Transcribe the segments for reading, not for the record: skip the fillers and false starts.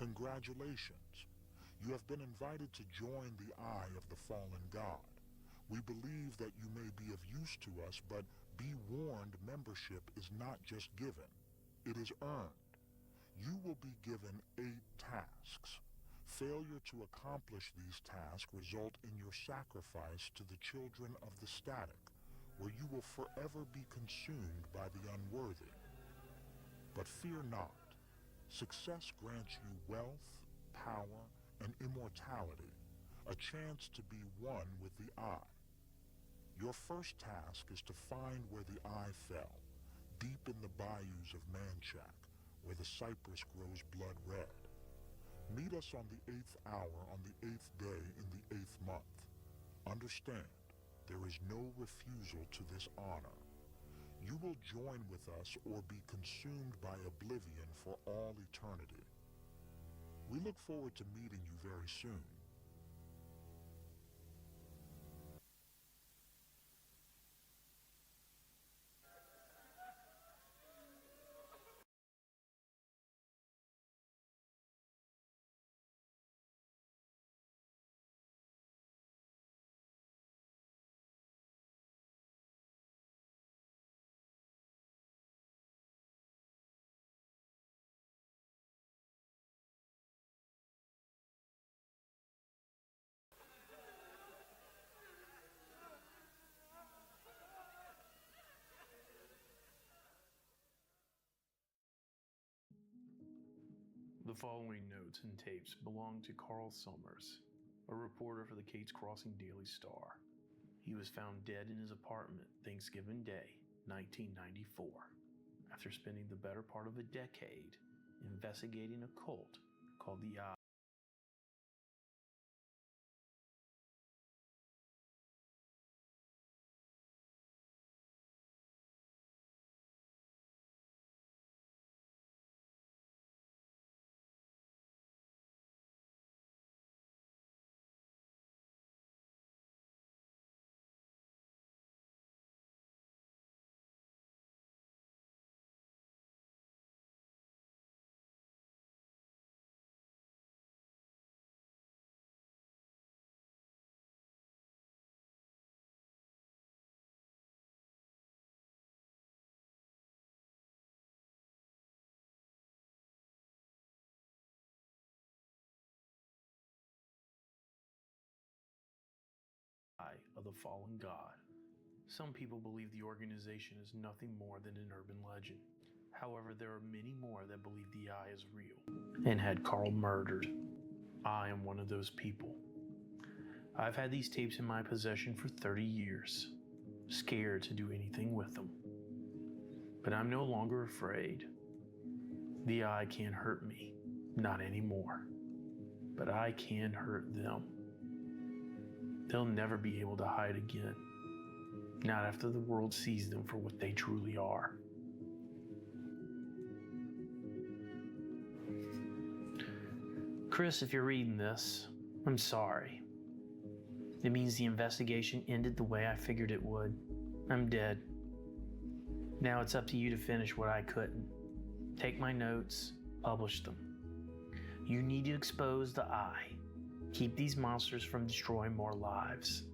Congratulations. You have been invited to join the Eye of the Fallen God. We believe that you may be of use to us, but be warned, membership is not just given, it is earned. You will be given 8 tasks. Failure to accomplish these tasks result in your sacrifice to the children of the static, where you will forever be consumed by the unworthy. But fear not. Success grants you wealth, power, and immortality, a chance to be one with the Eye. Your first task is to find where the Eye fell, deep in the bayous of Manchac, where the cypress grows blood red. Meet us on the 8th hour on the 8th day in the 8th month. Understand, there is no refusal to this honor. You will join with us or be consumed by oblivion for all eternity. We look forward to meeting you very soon. The following notes and tapes belong to Carl Summers, a reporter for the Kate's Crossing Daily Star. He was found dead in his apartment Thanksgiving Day, 1994, after spending the better part of a decade investigating a cult called the Eye of the Fallen God. Some people believe the organization is nothing more than an urban legend. However, there are many more that believe the Eye is real and had Carl murdered. I am one of those people. I've had these tapes in my possession for 30 years, scared to do anything with them. But I'm no longer afraid. The Eye can't hurt me, not anymore. But I can hurt them. They'll never be able to hide again, not after the world sees them for what they truly are. Chris, if you're reading this, I'm sorry. It means the investigation ended the way I figured it would. I'm dead. Now it's up to you to finish what I couldn't. Take my notes, publish them. You need to expose the Eye. Keep these monsters from destroying more lives.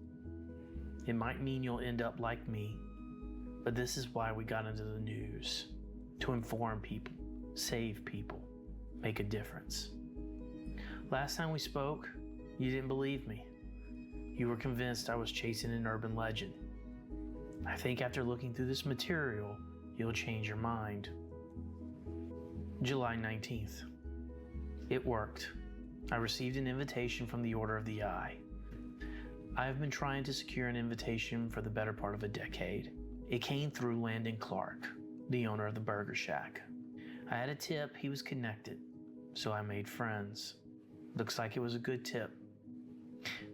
It might mean you'll end up like me, but this is why we got into the news. To inform people, save people, make a difference. Last time we spoke, you didn't believe me. You were convinced I was chasing an urban legend. I think after looking through this material, you'll change your mind. July 19th. It worked. I received an invitation from the Order of the Eye. I have been trying to secure an invitation for the better part of a decade. It came through Landon Clark, the owner of the Burger Shack. I had a tip he was connected, so I made friends. Looks like it was a good tip.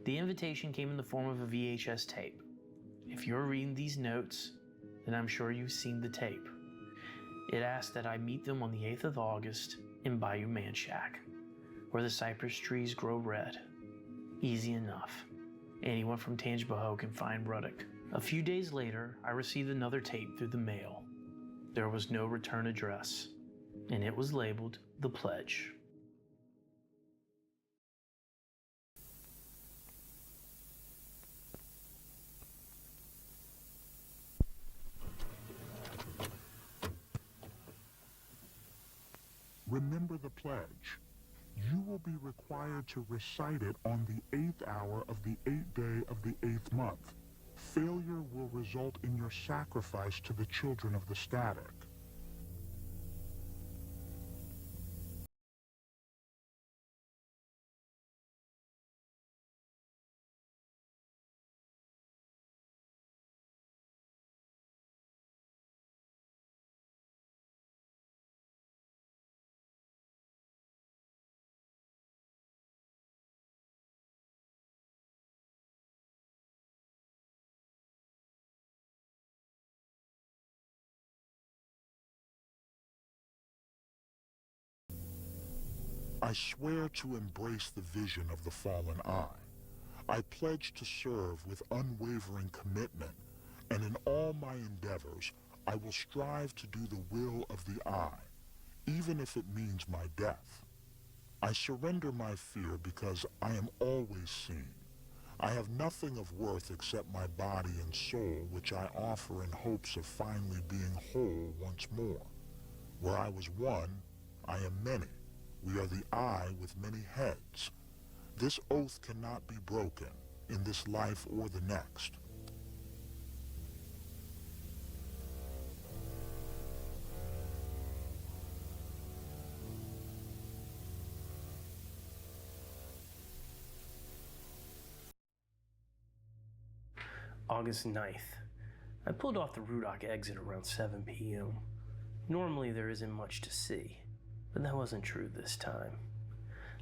The invitation came in the form of a VHS tape. If you're reading these notes, then I'm sure you've seen the tape. It asked that I meet them on the 8th of August in Bayou Manchac, where the cypress trees grow red. Easy enough. Anyone from Tangipahoa can find Ruddock. A few days later, I received another tape through the mail. There was no return address, and it was labeled The Pledge. Remember the pledge. You will be required to recite it on the 8th hour of the 8th day of the 8th month. Failure will result in your sacrifice to the children of the static. I swear to embrace the vision of the fallen eye. I pledge to serve with unwavering commitment, and in all my endeavors, I will strive to do the will of the eye, even if it means my death. I surrender my fear because I am always seen. I have nothing of worth except my body and soul, which I offer in hopes of finally being whole once more. Where I was one, I am many. We are the eye with many heads. This oath cannot be broken in this life or the next. August 9th. I pulled off the Rudock exit around 7 p.m. Normally there isn't much to see, but that wasn't true this time.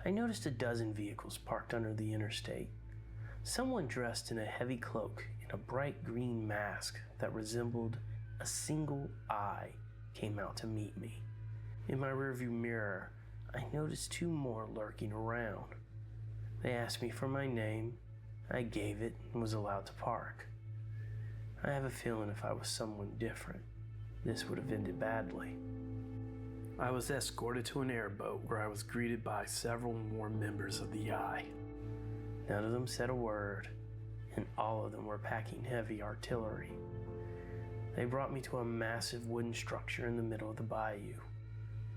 I noticed a dozen vehicles parked under the interstate. Someone dressed in a heavy cloak and a bright green mask that resembled a single eye came out to meet me. In my rearview mirror, I noticed two more lurking around. They asked me for my name. I gave it and was allowed to park. I have a feeling if I was someone different, this would have ended badly. I was escorted to an airboat where I was greeted by several more members of the Eye. None of them said a word, and all of them were packing heavy artillery. They brought me to a massive wooden structure in the middle of the bayou,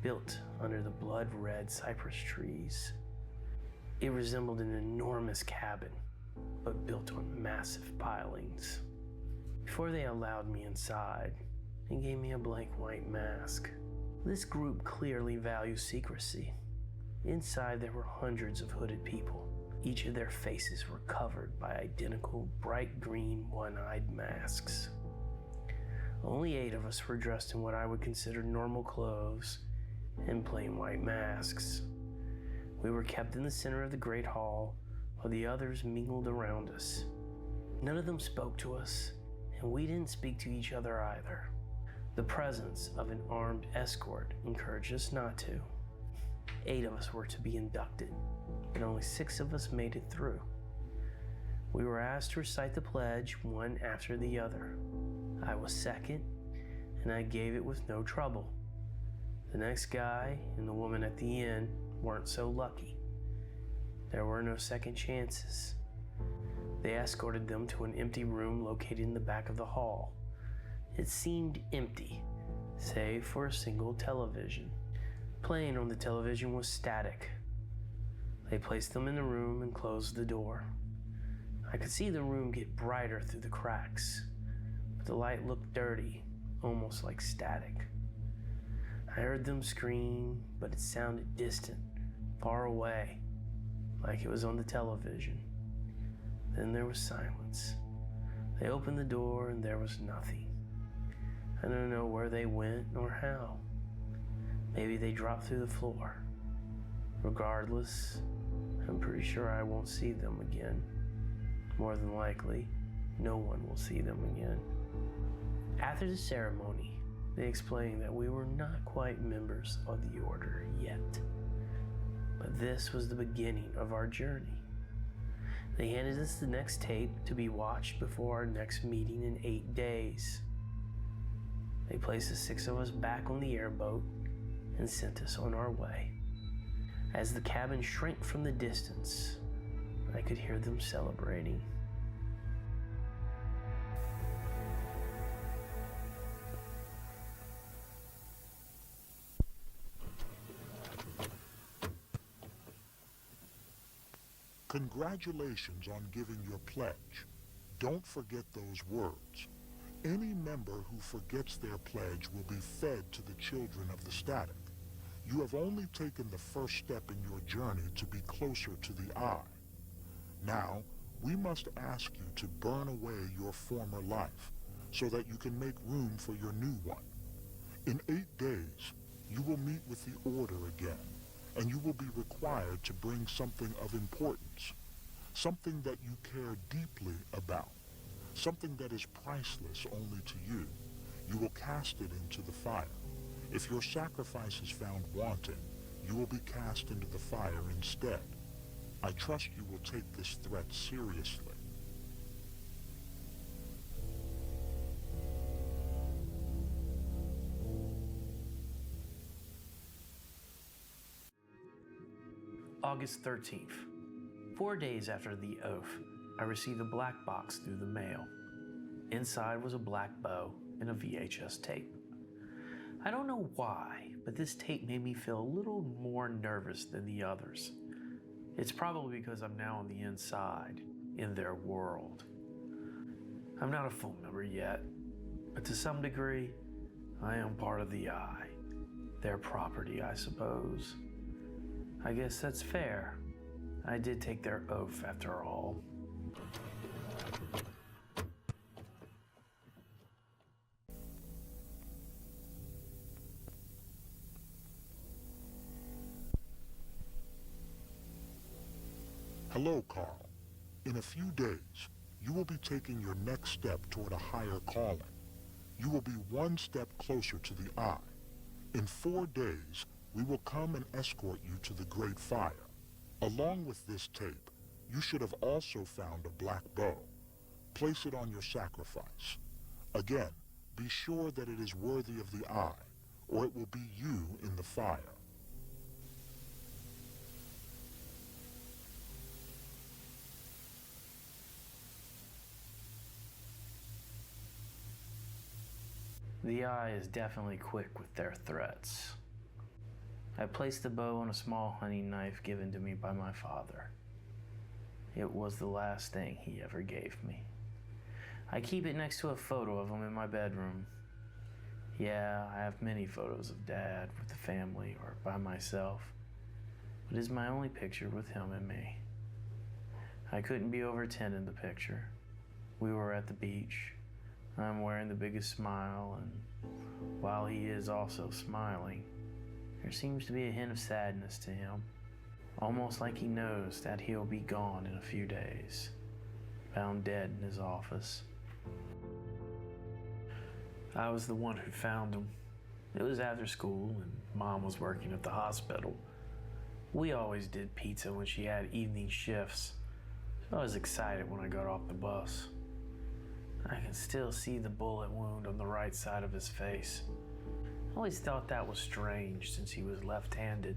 built under the blood-red cypress trees. It resembled an enormous cabin, but built on massive pilings. Before they allowed me inside, they gave me a blank white mask. This group clearly values secrecy. Inside there were hundreds of hooded people. Each of their faces were covered by identical bright green one-eyed masks. Only 8 of us were dressed in what I would consider normal clothes and plain white masks. We were kept in the center of the great hall while the others mingled around us. None of them spoke to us, and we didn't speak to each other either. The presence of an armed escort encouraged us not to. 8 of us were to be inducted, but only 6 of us made it through. We were asked to recite the pledge one after the other. I was second, and I gave it with no trouble. The next guy and the woman at the end weren't so lucky. There were no second chances. They escorted them to an empty room located in the back of the hall. It seemed empty, save for a single television. Playing on the television was static. They placed them in the room and closed the door. I could see the room get brighter through the cracks, but the light looked dirty, almost like static. I heard them scream, but it sounded distant, far away, like it was on the television. Then there was silence. They opened the door and there was nothing. I don't know where they went or how. Maybe they dropped through the floor. Regardless, I'm pretty sure I won't see them again. More than likely, no one will see them again. After the ceremony, they explained that we were not quite members of the order yet. But this was the beginning of our journey. They handed us the next tape to be watched before our next meeting in 8 days. They placed the 6 of us back on the airboat and sent us on our way. As the cabin shrank from the distance, I could hear them celebrating. Congratulations on giving your pledge. Don't forget those words. Any member who forgets their pledge will be fed to the children of the static. You have only taken the first step in your journey to be closer to the eye. Now, we must ask you to burn away your former life so that you can make room for your new one. In 8 days, you will meet with the Order again, and you will be required to bring something of importance, something that you care deeply about, something that is priceless only to you. You will cast it into the fire. If your sacrifice is found wanting, you will be cast into the fire instead. I trust you will take this threat seriously. August 13th. 4 days after the oath, I received a black box through the mail. Inside was a black bow and a VHS tape. I don't know why, but this tape made me feel a little more nervous than the others. It's probably because I'm now on the inside, in their world. I'm not a full member yet, but to some degree, I am part of the Eye. Their property, I suppose. I guess that's fair. I did take their oath after all. Hello, Carl. In a few days, you will be taking your next step toward a higher calling. You will be one step closer to the Eye. In 4 days, we will come and escort you to the Great Fire. Along with this tape, you should have also found a black bow. Place it on your sacrifice. Again, be sure that it is worthy of the Eye, or it will be you in the fire. The Eye is definitely quick with their threats. I placed the bow on a small hunting knife given to me by my father. It was the last thing he ever gave me. I keep it next to a photo of him in my bedroom. Yeah, I have many photos of Dad with the family or by myself, but it's my only picture with him and me. I couldn't be over 10 in the picture. We were at the beach. I'm wearing the biggest smile, and while he is also smiling, there seems to be a hint of sadness to him, almost like he knows that he'll be gone in a few days, found dead in his office. I was the one who found him. It was after school, and Mom was working at the hospital. We always did pizza when she had evening shifts, so I was excited when I got off the bus. I can still see the bullet wound on the right side of his face. I always thought that was strange since he was left-handed.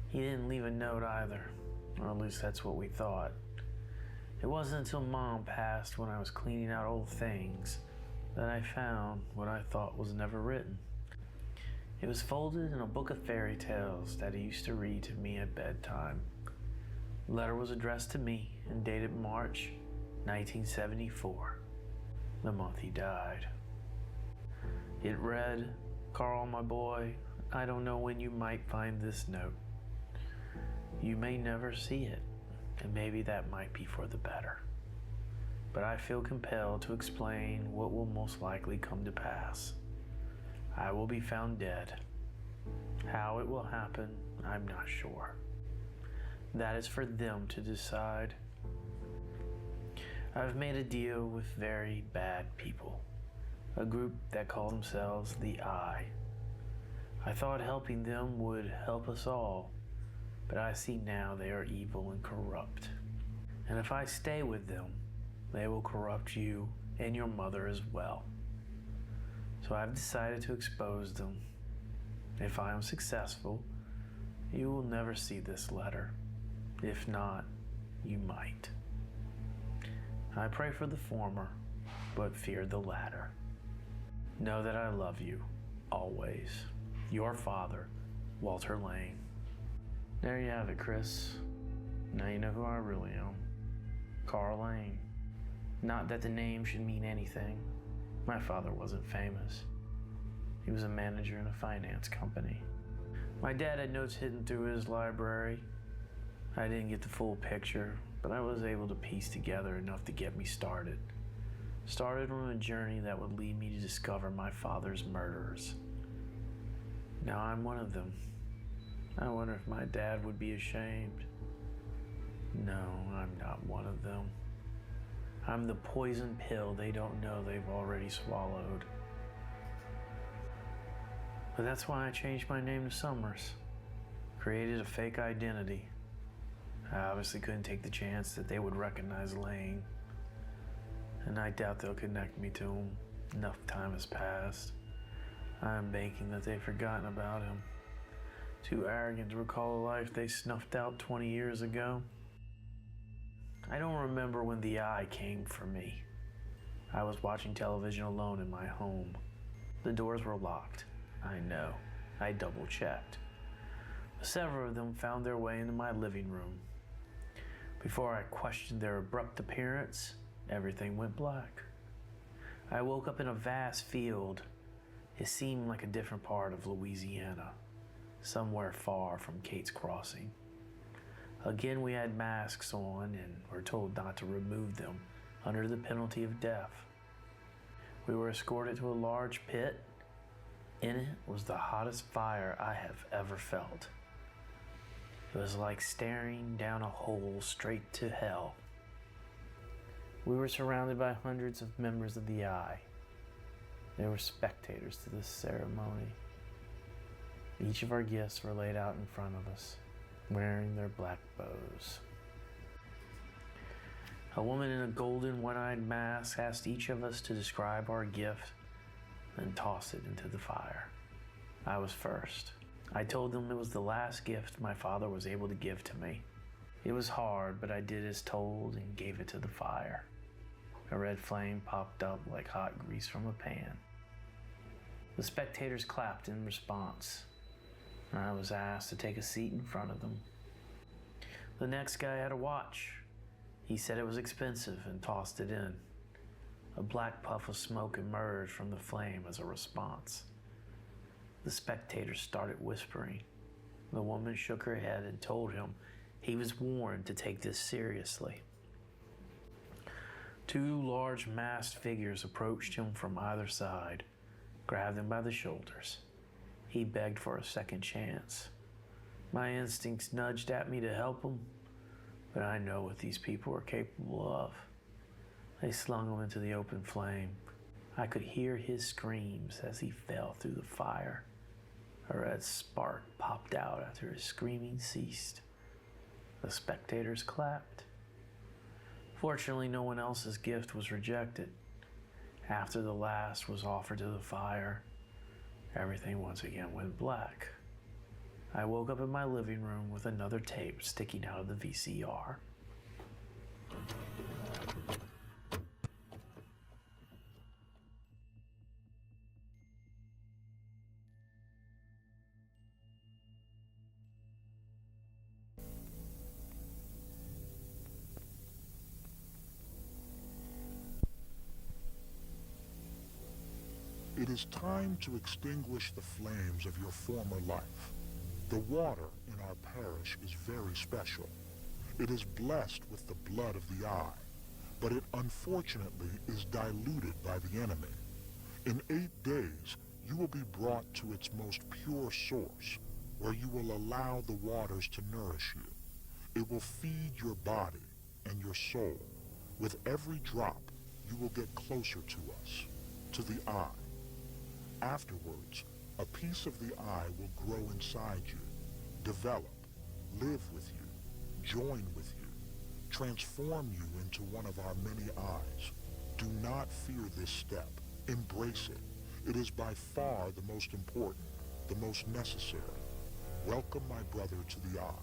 He didn't leave a note either, or at least that's what we thought. It wasn't until Mom passed when I was cleaning out old things that I found what I thought was never written. It was folded in a book of fairy tales that he used to read to me at bedtime. The letter was addressed to me and dated March 1974. The month he died. It read, "Carl, my boy, I don't know when you might find this note. You may never see it, and maybe that might be for the better. But I feel compelled to explain what will most likely come to pass. I will be found dead. How it will happen, I'm not sure. That is for them to decide. I've made a deal with very bad people, a group that call themselves the Eye. I thought helping them would help us all, but I see now they are evil and corrupt. And if I stay with them, they will corrupt you and your mother as well. So I've decided to expose them. If I am successful, you will never see this letter. If not, you might. I pray for the former, but fear the latter. Know that I love you, always. Your father, Walter Lane." There you have it, Chris. Now you know who I really am. Carl Lane. Not that the name should mean anything. My father wasn't famous. He was a manager in a finance company. My dad had notes hidden through his library. I didn't get the full picture, but I was able to piece together enough to get me started. Started on a journey that would lead me to discover my father's murderers. Now I'm one of them. I wonder if my dad would be ashamed. No, I'm not one of them. I'm the poison pill they don't know they've already swallowed. But that's why I changed my name to Summers. Created a fake identity. I obviously couldn't take the chance that they would recognize Lane. And I doubt they'll connect me to him. Enough time has passed. I'm banking that they've forgotten about him. Too arrogant to recall a life they snuffed out 20 years ago. I don't remember when the eye came for me. I was watching television alone in my home. The doors were locked. I know. I double-checked. Several of them found their way into my living room. Before I questioned their abrupt appearance, everything went black. I woke up in a vast field. It seemed like a different part of Louisiana, somewhere far from Kate's Crossing. Again, we had masks on and were told not to remove them under the penalty of death. We were escorted to a large pit. In it was the hottest fire I have ever felt. It was like staring down a hole straight to hell. We were surrounded by hundreds of members of the Eye. They were spectators to this ceremony. Each of our gifts were laid out in front of us, wearing their black bows. A woman in a golden one-eyed mask asked each of us to describe our gift, then toss it into the fire. I was first. I told them it was the last gift my father was able to give to me. It was hard, but I did as told and gave it to the fire. A red flame popped up like hot grease from a pan. The spectators clapped in response. I was asked to take a seat in front of them. The next guy had a watch. He said it was expensive and tossed it in. A black puff of smoke emerged from the flame as a response. The spectators started whispering. The woman shook her head and told him he was warned to take this seriously. Two large masked figures approached him from either side, grabbed him by the shoulders. He begged for a second chance. My instincts nudged at me to help him, but I know what these people are capable of. They slung him into the open flame. I could hear his screams as he fell through the fire. A red spark popped out after his screaming ceased. The spectators clapped. Fortunately, no one else's gift was rejected. After the last was offered to the fire, everything once again went black. I woke up in my living room with another tape sticking out of the VCR. It is time to extinguish the flames of your former life. The water in our parish is very special. It is blessed with the blood of the eye, but it unfortunately is diluted by the enemy. In 8 days, you will be brought to its most pure source, where you will allow the waters to nourish you. It will feed your body and your soul. With every drop, you will get closer to us, to the eye. Afterwards, a piece of the eye will grow inside you, develop, live with you, join with you, transform you into one of our many eyes. Do not fear this step. Embrace it. It is by far the most important, the most necessary. Welcome my brother to the eye.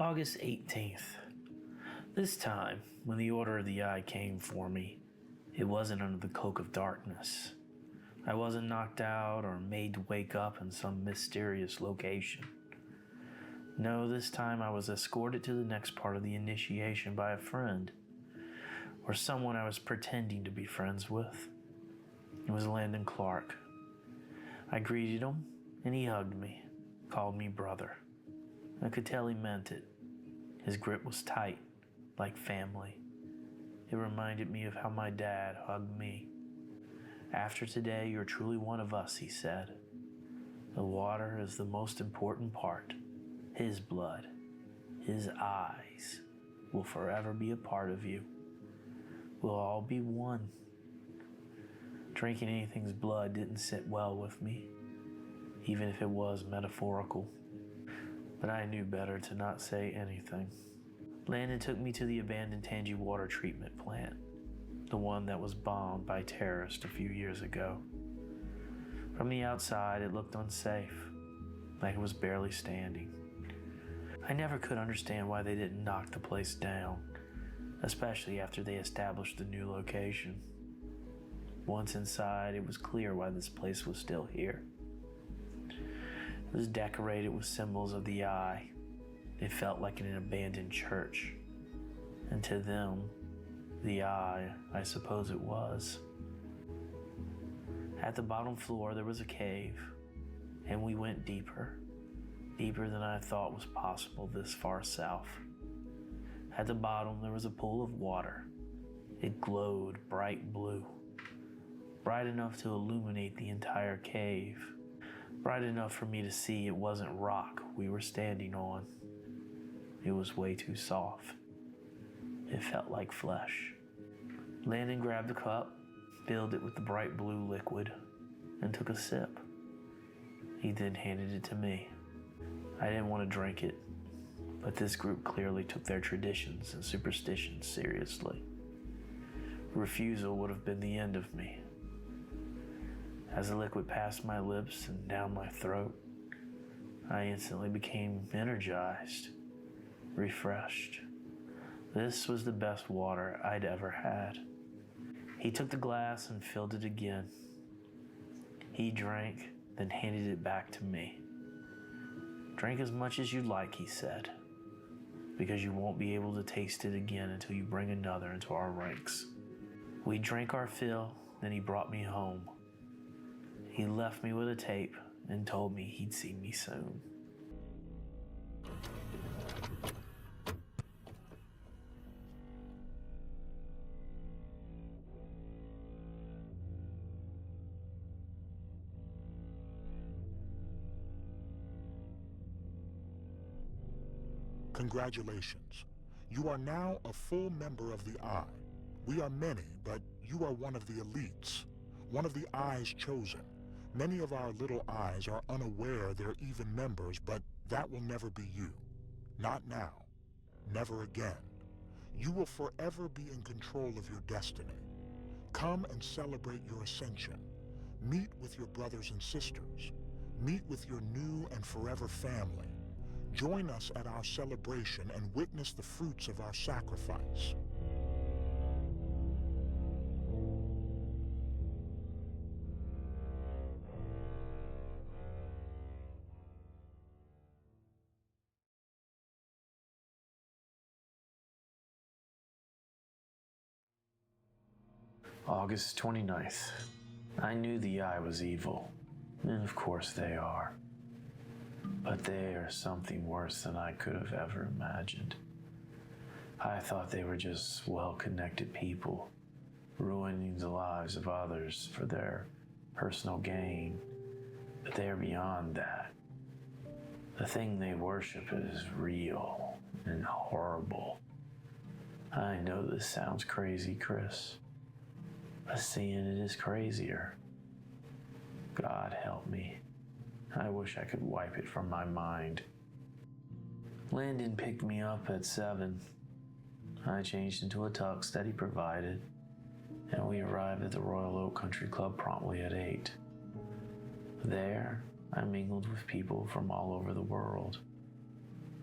August 18th. This time, when the Order of the Eye came for me, it wasn't under the cloak of darkness. I wasn't knocked out or made to wake up in some mysterious location. No, this time I was escorted to the next part of the initiation by a friend, or someone I was pretending to be friends with. It was Landon Clark. I greeted him, and he hugged me, called me brother. I could tell he meant it. His grip was tight, like family. It reminded me of how my dad hugged me. After today, you're truly one of us, he said. The water is the most important part. His blood, his eyes, will forever be a part of you. We'll all be one. Drinking anything's blood didn't sit well with me, even if it was metaphorical. But I knew better to not say anything. Landon took me to the abandoned Tangi water treatment plant, the one that was bombed by terrorists a few years ago. From the outside, it looked unsafe, like it was barely standing. I never could understand why they didn't knock the place down, especially after they established the new location. Once inside, it was clear why this place was still here. It was decorated with symbols of the eye. It felt like an abandoned church. And to them, the eye, I suppose it was. At the bottom floor, there was a cave, and we went deeper than I thought was possible this far south. At the bottom, there was a pool of water. It glowed bright blue, bright enough to illuminate the entire cave, bright enough for me to see it wasn't rock we were standing on. It was way too soft. It felt like flesh. Landon grabbed the cup, filled it with the bright blue liquid, and took a sip. He then handed it to me. I didn't want to drink it, but this group clearly took their traditions and superstitions seriously. Refusal would have been the end of me. As the liquid passed my lips and down my throat, I instantly became energized, refreshed. This was the best water I'd ever had. He took the glass and filled it again. He drank, then handed it back to me. Drink as much as you'd like, he said, because you won't be able to taste it again until you bring another into our ranks. We drank our fill, then he brought me home. He left me with a tape and told me he'd see me soon. Congratulations. You are now a full member of the Eye. We are many, but you are one of the elites, one of the Eye's chosen. Many of our little Eyes are unaware they're even members, but that will never be you. Not now. Never again. You will forever be in control of your destiny. Come and celebrate your ascension. Meet with your brothers and sisters. Meet with your new and forever family. Join us at our celebration and witness the fruits of our sacrifice. August 29th. I knew the Eye was evil, and of course they are. But they are something worse than I could have ever imagined. I thought they were just well-connected people, ruining the lives of others for their personal gain. But they are beyond that. The thing they worship is real and horrible. I know this sounds crazy, Chris, but seeing it is crazier. God help me. I wish I could wipe it from my mind. Landon picked me up at 7. I changed into a tux that he provided, and we arrived at the Royal Oak Country Club promptly at 8. There, I mingled with people from all over the world.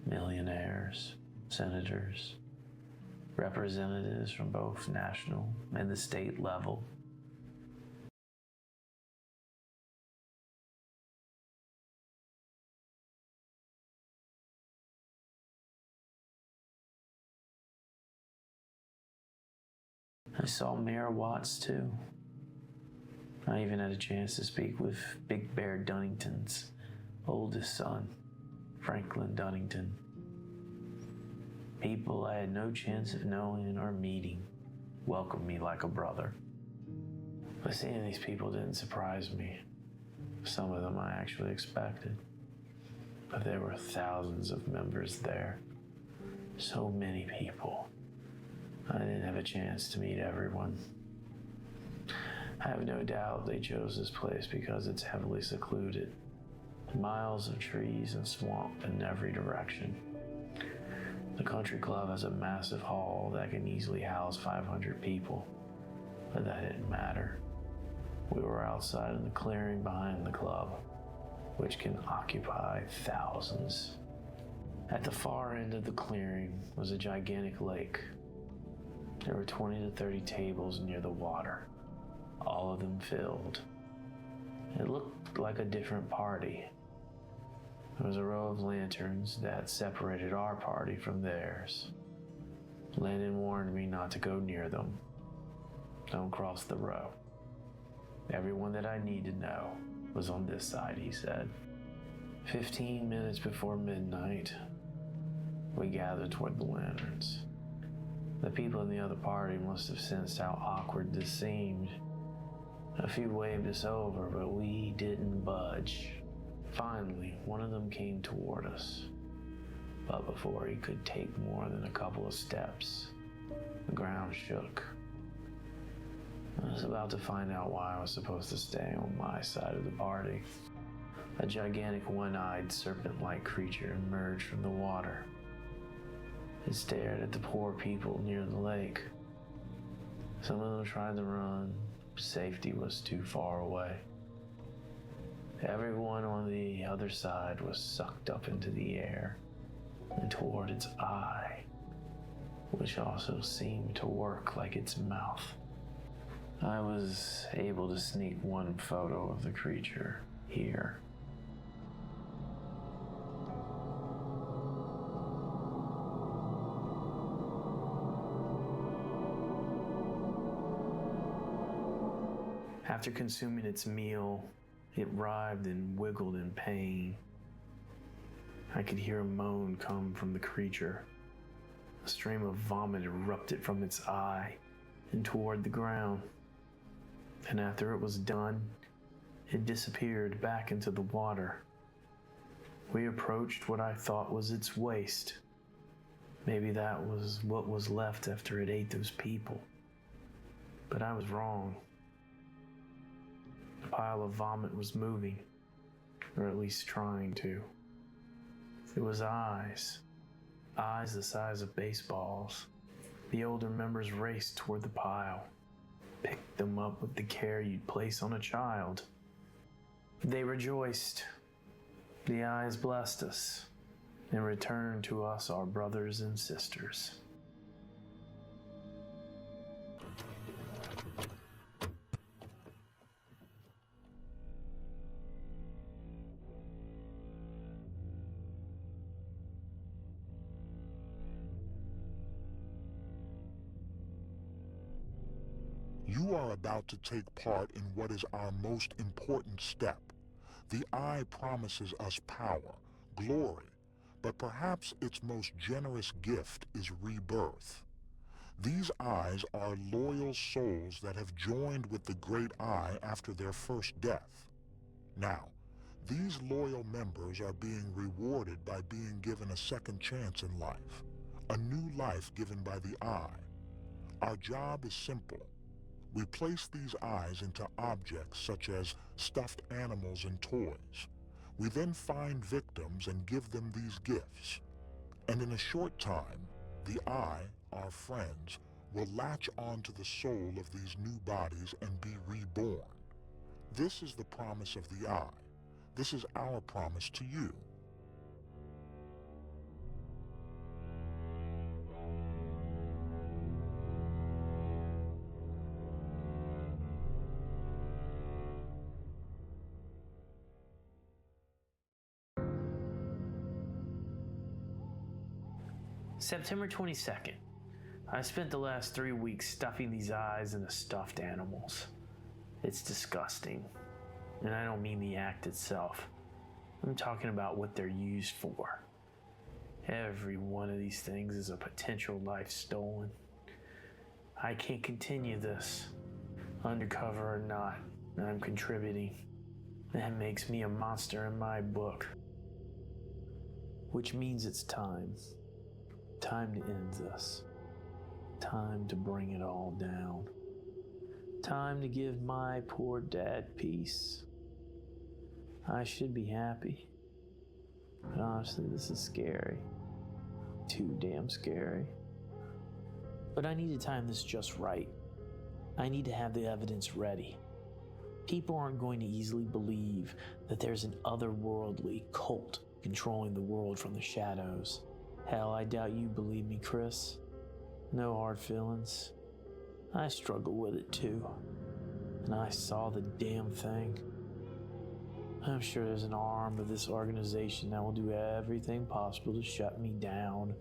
Millionaires, senators, representatives from both national and the state level. I saw Mayor Watts too. I even had a chance to speak with Big Bear Dunnington's oldest son, Franklin Dunnington. People I had no chance of knowing or meeting welcomed me like a brother. But seeing these people didn't surprise me. Some of them I actually expected. But there were thousands of members there. So many people. I didn't have a chance to meet everyone. I have no doubt they chose this place because it's heavily secluded. Miles of trees and swamp in every direction. The country club has a massive hall that can easily house 500 people, but that didn't matter. We were outside in the clearing behind the club, which can occupy thousands. At the far end of the clearing was a gigantic lake. There were 20 to 30 tables near the water, all of them filled. It looked like a different party. There was a row of lanterns that separated our party from theirs. Landon warned me not to go near them. Don't cross the row. Everyone that I need to know was on this side, he said. 15 minutes before midnight, we gathered toward the lanterns. The people in the other party must have sensed how awkward this seemed. A few waved us over, but we didn't budge. Finally, one of them came toward us. But before he could take more than a couple of steps, the ground shook. I was about to find out why I was supposed to stay on my side of the party. A gigantic one-eyed serpent-like creature emerged from the water. It stared at the poor people near the lake. Some of them tried to run. Safety was too far away. Everyone on the other side was sucked up into the air and toward its eye, which also seemed to work like its mouth. I was able to sneak one photo of the creature here. After consuming its meal, it writhed and wiggled in pain. I could hear a moan come from the creature. A stream of vomit erupted from its eye and toward the ground. And after it was done, it disappeared back into the water. We approached what I thought was its waste. Maybe that was what was left after it ate those people. But I was wrong. The pile of vomit was moving, or at least trying to. It was eyes the size of baseballs. The older members raced toward the pile, picked them up with the care you'd place on a child. They rejoiced. The eyes blessed us and returned to us our brothers and sisters. You are about to take part in what is our most important step. The eye promises us power, glory, but perhaps its most generous gift is rebirth. These eyes are loyal souls that have joined with the great eye after their first death. Now, these loyal members are being rewarded by being given a second chance in life, a new life given by the eye. Our job is simple. We place these eyes into objects such as stuffed animals and toys. We then find victims and give them these gifts. And in a short time, the eye, our friends, will latch onto the soul of these new bodies and be reborn. This is the promise of the eye. This is our promise to you. September 22nd. I spent the last 3 weeks stuffing these eyes into stuffed animals. It's disgusting. And I don't mean the act itself. I'm talking about what they're used for. Every one of these things is a potential life stolen. I can't continue this, undercover or not. I'm contributing. That makes me a monster in my book. Which means it's time. Time to end this. Time to bring it all down. Time to give my poor dad peace. I should be happy. But honestly, this is scary. Too damn scary. But I need to time this just right. I need to have the evidence ready. People aren't going to easily believe that there's an otherworldly cult controlling the world from the shadows. Hell, I doubt you believe me, Chris. No hard feelings. I struggle with it too. And I saw the damn thing. I'm sure there's an arm of this organization that will do everything possible to shut me down,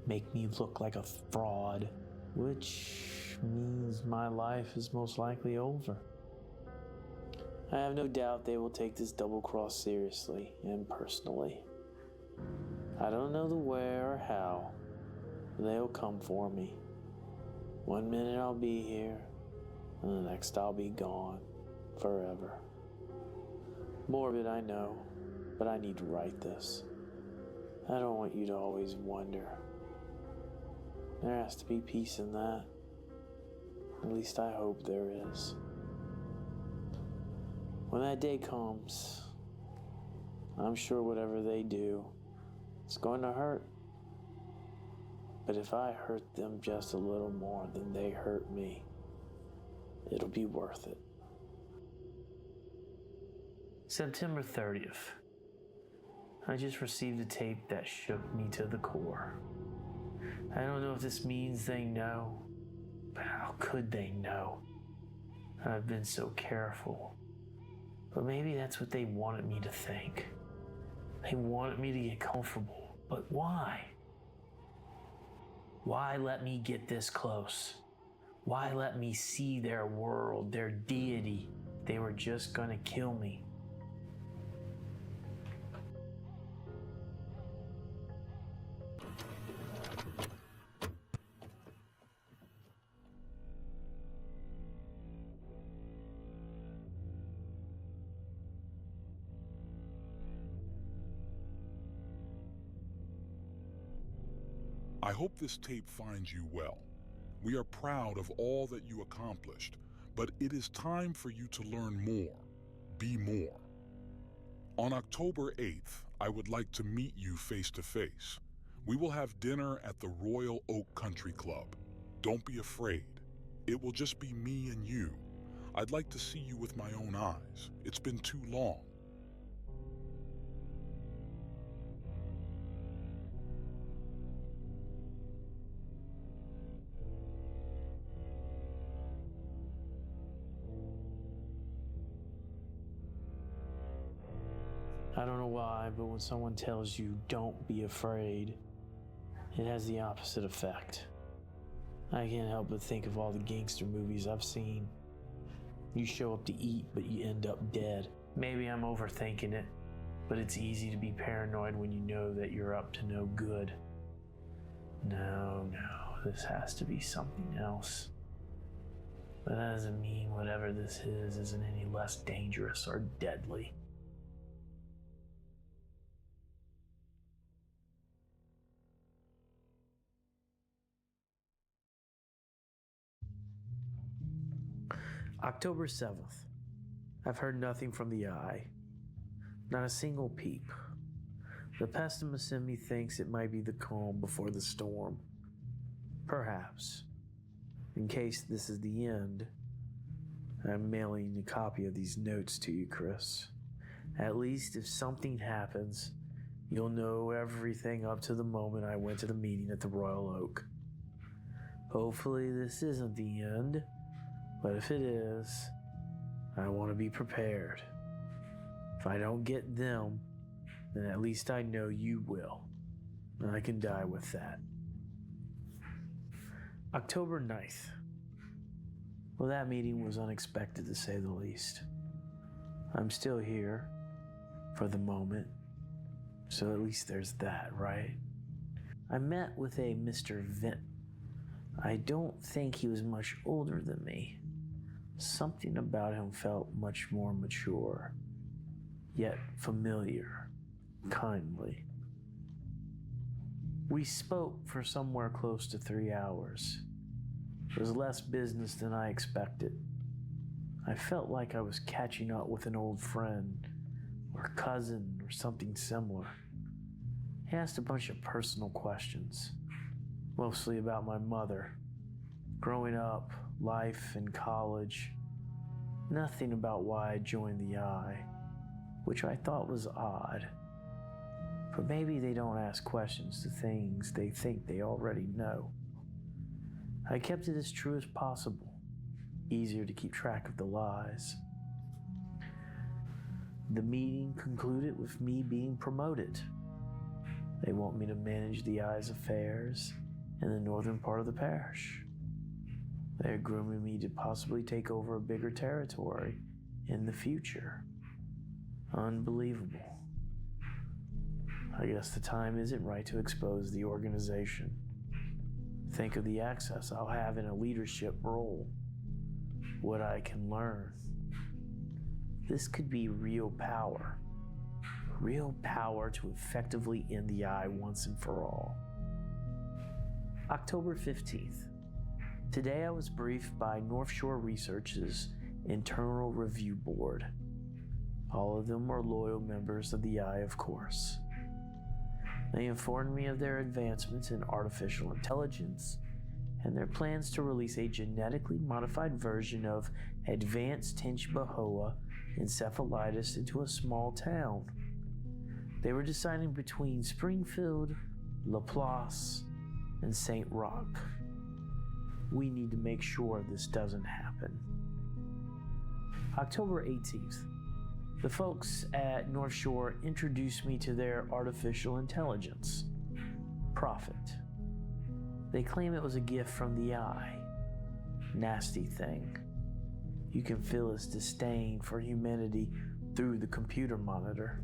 make me look like a fraud, which means my life is most likely over. I have no doubt they will take this double cross seriously and personally. I don't know the where or how, but they'll come for me. One minute I'll be here, and the next I'll be gone forever. Morbid, I know, but I need to write this. I don't want you to always wonder. There has to be peace in that. At least I hope there is. When that day comes, I'm sure whatever they do, it's going to hurt. But if I hurt them just a little more than they hurt me, it'll be worth it. September 30th. I just received a tape that shook me to the core. I don't know if this means they know, but how could they know? I've been so careful. But maybe that's what they wanted me to think. They wanted me to get comfortable. But why? Why let me get this close? Why let me see their world, their deity? They were just gonna kill me. I hope this tape finds you well. We are proud of all that you accomplished, but it is time for you to learn more, be more. On October 8th, I would like to meet you face to face. We will have dinner at the Royal Oak Country Club. Don't be afraid. It will just be me and you. I'd like to see you with my own eyes. It's been too long. I don't know why, but when someone tells you don't be afraid, it has the opposite effect. I can't help but think of all the gangster movies I've seen. You show up to eat, but you end up dead. Maybe I'm overthinking it, but it's easy to be paranoid when you know that you're up to no good. No, this has to be something else. But that doesn't mean whatever this is isn't any less dangerous or deadly. October 7th. I've heard nothing from the eye. Not a single peep. The pessimist in me thinks it might be the calm before the storm. Perhaps. In case this is the end, I'm mailing a copy of these notes to you, Chris. At least if something happens, you'll know everything up to the moment I went to the meeting at the Royal Oak. Hopefully this isn't the end. But if it is, I want to be prepared. If I don't get them, then at least I know you will. And I can die with that. October 9th. Well, that meeting was unexpected to say the least. I'm still here for the moment, so at least there's that, right? I met with a Mr. Vint. I don't think he was much older than me. Something about him felt much more mature, yet familiar, kindly. We spoke for somewhere close to 3 hours. It was less business than I expected. I felt like I was catching up with an old friend, or cousin, or something similar. He asked a bunch of personal questions, mostly about my mother, growing up, life, and college. Nothing about why I joined the Eye, which I thought was odd. But maybe they don't ask questions to things they think they already know. I kept it as true as possible, easier to keep track of the lies. The meeting concluded with me being promoted. They want me to manage the Eye's affairs in the northern part of the parish. They're grooming me to possibly take over a bigger territory in the future. Unbelievable. I guess the time isn't right to expose the organization. Think of the access I'll have in a leadership role, what I can learn. This could be real power to effectively end the Eye once and for all. October 15th. Today I was briefed by North Shore Research's Internal Review Board. All of them are loyal members of the Eye, of course. They informed me of their advancements in artificial intelligence and their plans to release a genetically modified version of advanced Tinchbahoa encephalitis into a small town. They were deciding between Springfield, Laplace, and St. Roch. We need to make sure this doesn't happen. October 18th. The folks at North Shore introduced me to their artificial intelligence, Prophet. They claim it was a gift from the Eye. Nasty thing. You can feel its disdain for humanity through the computer monitor.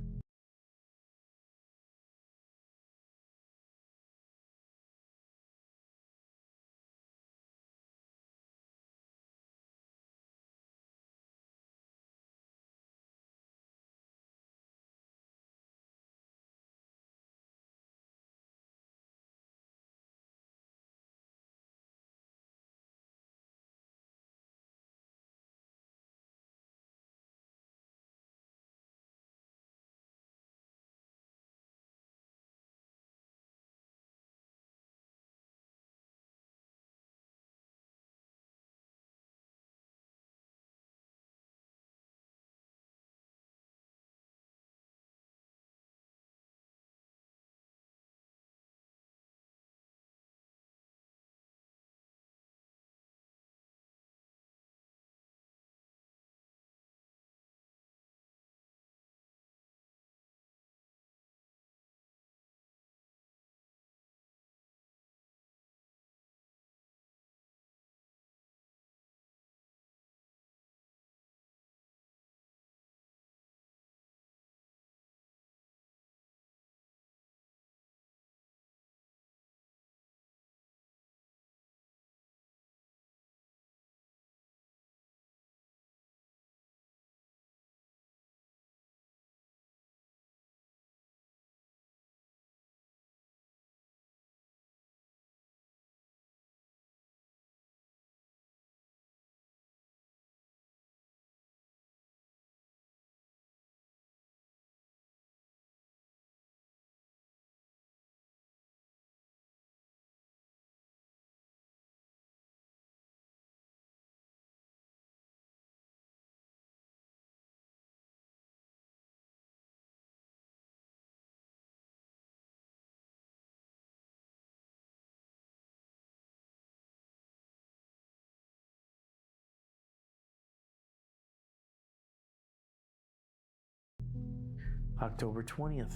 October 20th.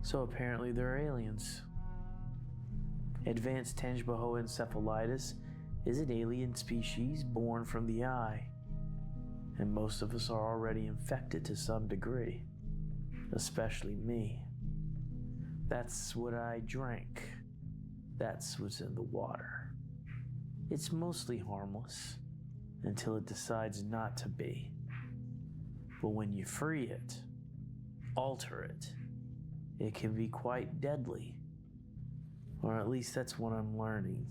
So apparently they're aliens. Advanced tangibouencephalitis is an alien species born from the eye, and most of us are already infected to some degree, especially me. That's what I drank. That's what's in the water. It's mostly harmless until it decides not to be. But when you free it, alter it, it can be quite deadly. Or at least that's what I'm learning.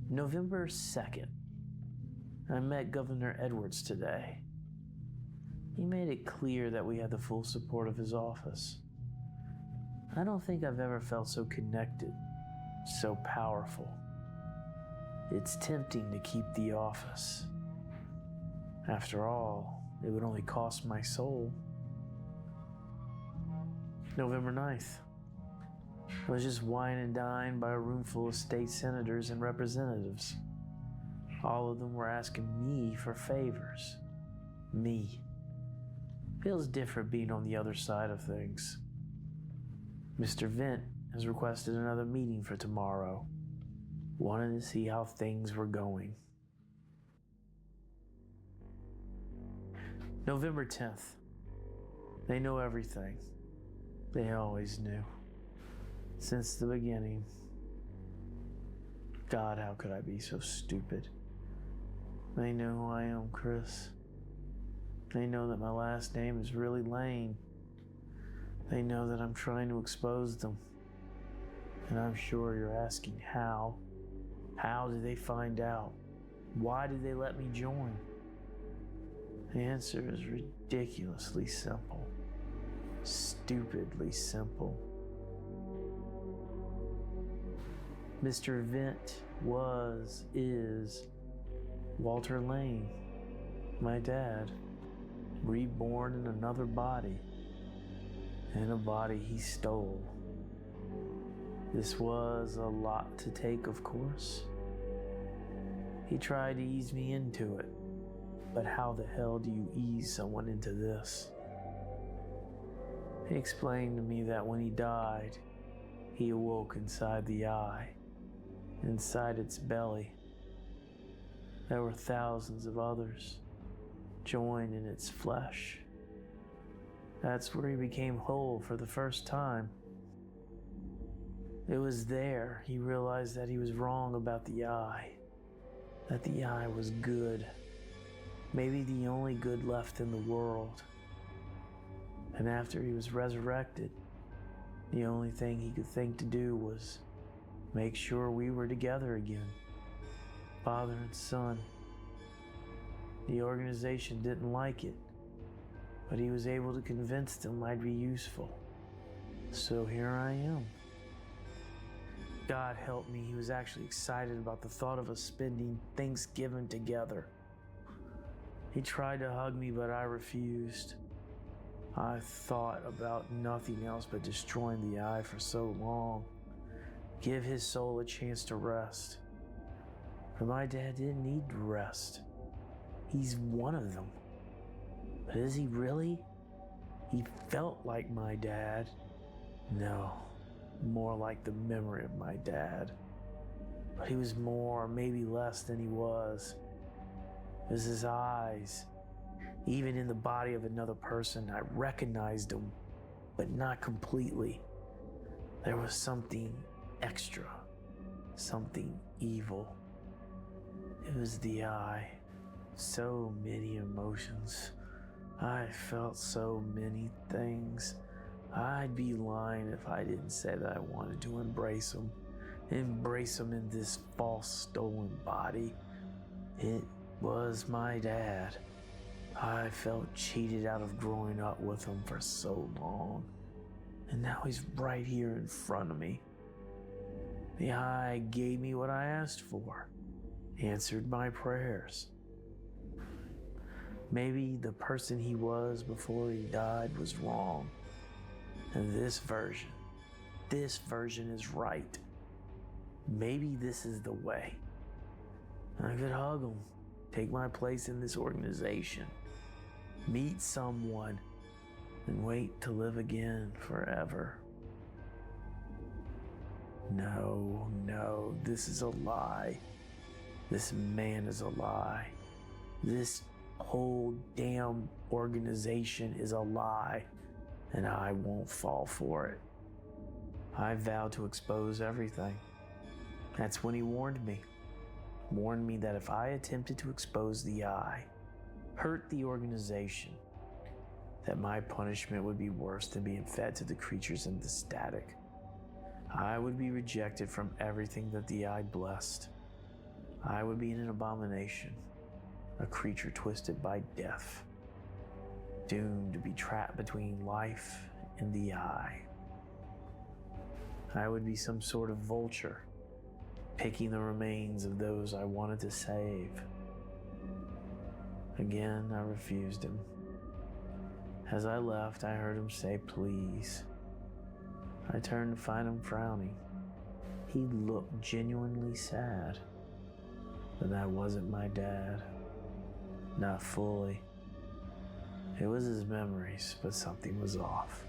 November 2nd. I met Governor Edwards today. He made it clear that we had the full support of his office. I don't think I've ever felt so connected, so powerful. It's tempting to keep the office. After all, it would only cost my soul. November 9th. I was just wine and dined by a room full of state senators and representatives. All of them were asking me for favors. Me. Feels different being on the other side of things. Mr. Vint has requested another meeting for tomorrow. Wanted to see how things were going. November 10th. They know everything. They always knew. Since the beginning. God, how could I be so stupid? They know who I am, Chris. They know that my last name is really Lane. They know that I'm trying to expose them. And I'm sure you're asking how. How did they find out? Why did they let me join? The answer is ridiculously simple. Stupidly simple. Mr. Vint is Walter Lane, my dad, reborn in another body, in a body he stole. This was a lot to take, of course. He tried to ease me into it, but how the hell do you ease someone into this? He explained to me that when he died, he awoke inside the eye, inside its belly. There were thousands of others joined in its flesh. That's where he became whole for the first time. It was there he realized that he was wrong about the eye, that the eye was good, maybe the only good left in the world. And after he was resurrected, the only thing he could think to do was make sure we were together again, father and son. The organization didn't like it, but he was able to convince them I'd be useful. So here I am. God help me, he was actually excited about the thought of us spending Thanksgiving together. He tried to hug me, but I refused. I thought about nothing else but destroying the eye for so long. Give his soul a chance to rest. For my dad didn't need to rest. He's one of them. But is he really? He felt like my dad. No, more like the memory of my dad. But he was more, maybe less than he was. It was his eyes. Even in the body of another person, I recognized him, but not completely. There was something extra, something evil. It was the eye. So many emotions. I felt so many things. I'd be lying if I didn't say that I wanted to embrace him in this false, stolen body. It was my dad. I felt cheated out of growing up with him for so long. And now he's right here in front of me. The eye gave me what I asked for, answered my prayers. Maybe the person he was before he died was wrong. And this version is right. Maybe this is the way. I could hug him, take my place in this organization, meet someone, and wait to live again forever. No, this is a lie. This man is a lie. This whole damn organization is a lie, and I won't fall for it. I vowed to expose everything. That's when he warned me. Warned me that if I attempted to expose the eye, hurt the organization, that my punishment would be worse than being fed to the creatures in the static. I would be rejected from everything that the eye blessed. I would be an abomination, a creature twisted by death, doomed to be trapped between life and the eye. I would be some sort of vulture, picking the remains of those I wanted to save. Again, I refused him. As I left, I heard him say, "Please." I turned to find him frowning. He looked genuinely sad. But that wasn't my dad. Not fully. It was his memories, but something was off.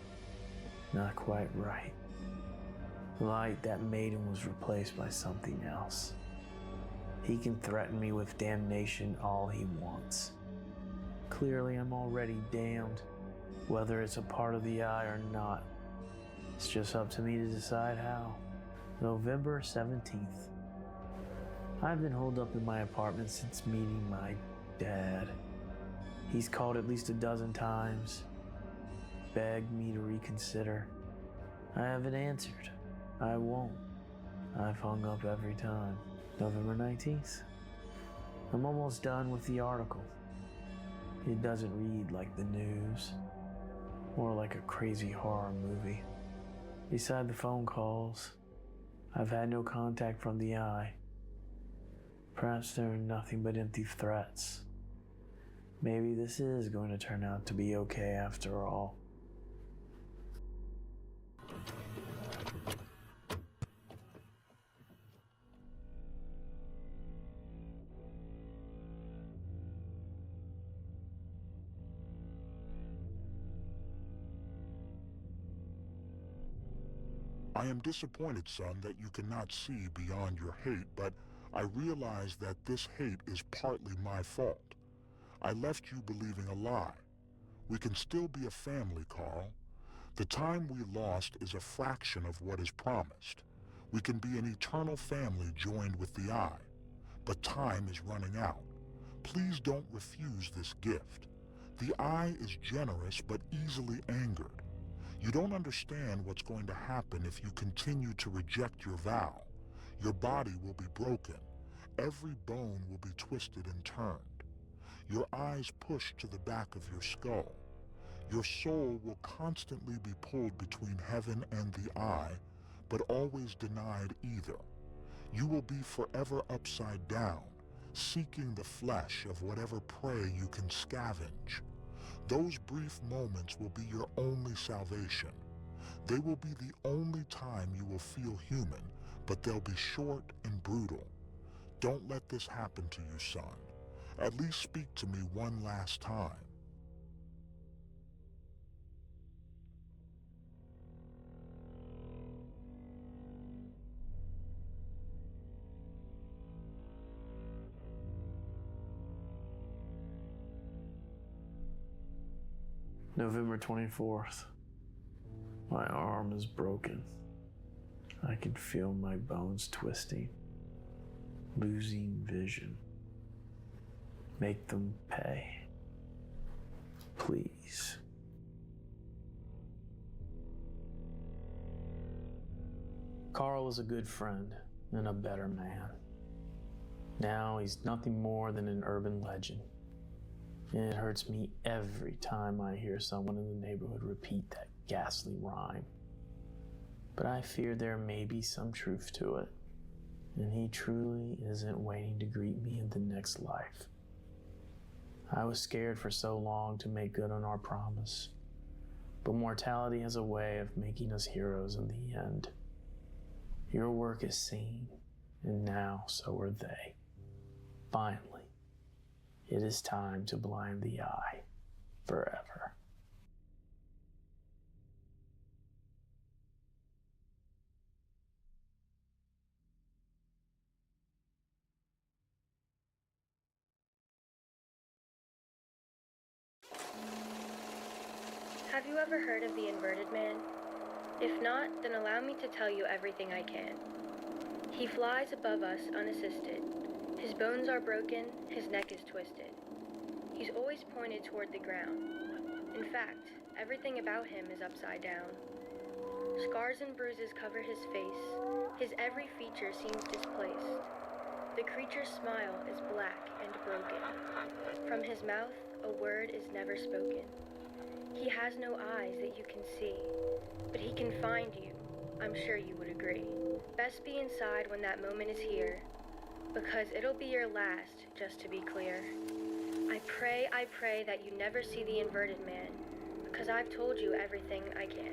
Not quite right. The light that made him was replaced by something else. He can threaten me with damnation all he wants. Clearly, I'm already damned, whether it's a part of the eye or not. It's just up to me to decide how. November 17th. I've been holed up in my apartment since meeting my dad. He's called at least a dozen times, begged me to reconsider. I haven't answered. I won't. I've hung up every time. November 19th. I'm almost done with the article. It doesn't read like the news, more like a crazy horror movie. Beside the phone calls, I've had no contact from the eye. Perhaps they're nothing but empty threats. Maybe this is going to turn out to be okay after all. I am disappointed, son, that you cannot see beyond your hate, but I realize that this hate is partly my fault. I left you believing a lie. We can still be a family, Carl. The time we lost is a fraction of what is promised. We can be an eternal family joined with the eye. But time is running out. Please don't refuse this gift. The eye is generous but easily angered. You don't understand what's going to happen if you continue to reject your vow. Your body will be broken. Every bone will be twisted and turned. Your eyes pushed to the back of your skull. Your soul will constantly be pulled between heaven and the eye, but always denied either. You will be forever upside down, seeking the flesh of whatever prey you can scavenge. Those brief moments will be your only salvation. They will be the only time you will feel human, but they'll be short and brutal. Don't let this happen to you, son. At least speak to me one last time. November 24th. My arm is broken. I can feel my bones twisting, losing vision. Make them pay. Please. Carl was a good friend and a better man. Now he's nothing more than an urban legend. And it hurts me every time I hear someone in the neighborhood repeat that ghastly rhyme. But I fear there may be some truth to it, and he truly isn't waiting to greet me in the next life. I was scared for so long to make good on our promise, but mortality has a way of making us heroes in the end. Your work is seen, and now so are they. Finally, it is time to blind the eye forever. Have you ever heard of the inverted man? If not, then allow me to tell you everything I can. He flies above us unassisted. His bones are broken, his neck is twisted. He's always pointed toward the ground. In fact, everything about him is upside down. Scars and bruises cover his face. His every feature seems displaced. The creature's smile is black and broken. From his mouth, a word is never spoken. He has no eyes that you can see, but he can find you. I'm sure you would agree. Best be inside when that moment is here, because it'll be your last, just to be clear. I pray that you never see the inverted man, because I've told you everything I can.